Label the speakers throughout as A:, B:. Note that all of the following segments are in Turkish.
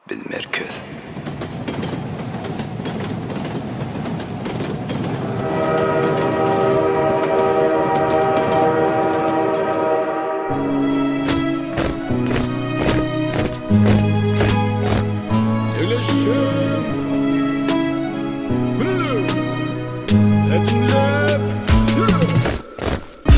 A: بالمركز.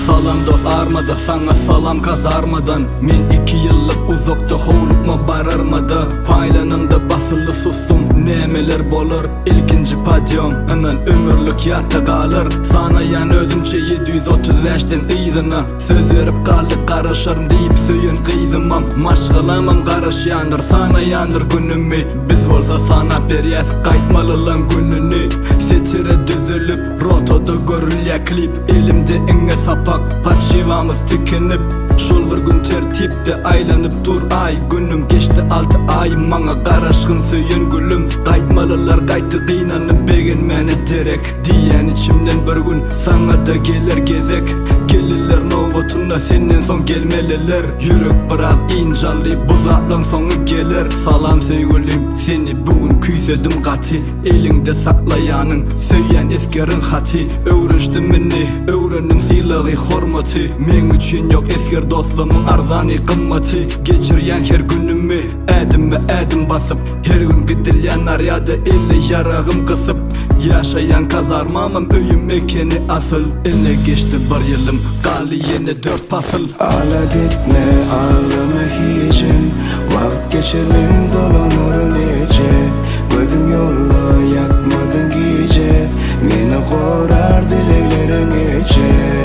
B: Salam dost armada, sana salam kazarmadan. Men 2 yıllık uzakta hovlukma bararmada. Paylanımda basılı susum, nemeler bolur. İlkinci padyom, anan ömürlük yatta kalır. Sana yan özümçe 735'ten iyidina. Söz verip kallık karışarım deyip söyün kıydımam. Maşgalamam karış yandır, sana yandır günümü. Biz olsa sana peryas kaytmalı lan gününü. Seçire düzülüp, rotoda görülya klip. Elimde enge sapak, patşivamız tikinip. Şol bir gün tertipte aylanıp dur ay. Günüm geçti 6 ay, mana karaşkın söyün gülüm. Kaytmalılar kaytı kıynanıp beginmeni terek. Diyen içimden bir gün sana da gelir gezek. Gelirler novotunda senden son gelmeliler. Yürek biraz incalı, buzaklığın sonu gelir. Salam sevgilim, seni bugün küysedim katı. Elinde saklayanın, söyyen eskerin hati. Öğrençtim beni, öğrendim silağı hormatı. Men üçün yok esker dostluğumun arzani kımmati. Geçiryen her günümü, edim ve edim basıp. Her gün gidilyen aryada elle yarağım kısıp. Yaşayan kazarmamın öyüm ekeni asıl. Eline geçti bir yılım, kalı yine 4 pasıl.
C: Ağlat etme, ağlama hiçim. Vakit geçelim dolanır nece. Gözüm yolla yatmadın gece. Meni korar dileklerin gece.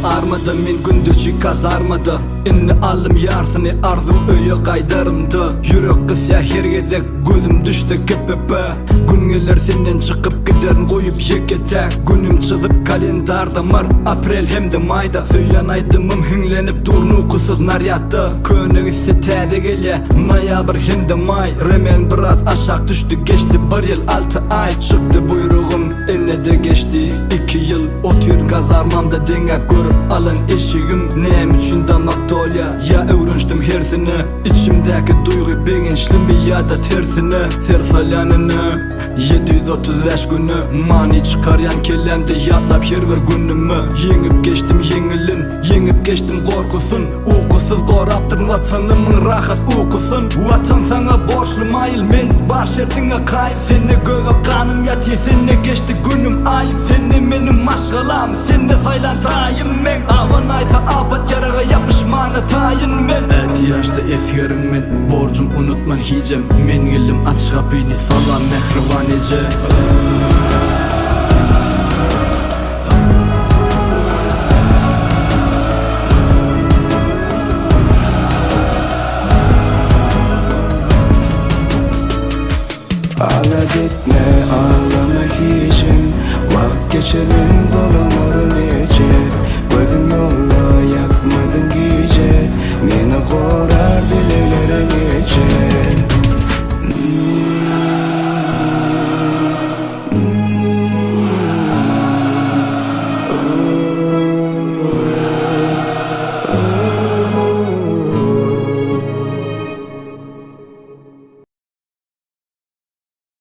B: Armada men gündüzçü kazarmada. Inni alım yarsını arzum öye kaydarımda. Yürek kısya her gezek, gözüm düştü kepepe. Gün gelir senden çıkıp giderin koyup yekete. Günüm çıkıp kalendarda Mart, April hem de Mayda. Söyyan aydımım hünlenip durnu kusuz naryatta. Könü ise täze gelye, Noyabr hem de May. Remen biraz aşağı düştü, geçti bir yıl 6 ay. Çıktı buyruğum, enne de geçti 2 yıl. Otur kazarmamda dengap görüp alın eşiğim. Neyim üçün damak dolya, ya öğrençtim hersini. İçimdeki duygu bilinçli mi ya da tersini. Sersalanını 735 günü. Mani çıkaryan kellemde yatlap her bir günümü. Yengip geçtim yengilin, yengip geçtim korkusun. Uykusuz koraptın vatanımın rahat uykusun. Vatan sana borçlu mayıl, men başertine kayıp. Seni göve kanım yatı, seni geçti günüm ayım. Seni benim maşgalam, seni saylantayım men. Avan aysa abat yarağa yapışmana tayin men. Et yaşta eskerim men, borcum unutman hicem. Men gelim aç kapını, salam mehrivan ece.
C: Ağlat etme, ağlama hiçim. Vakit geçelim dolanır nece.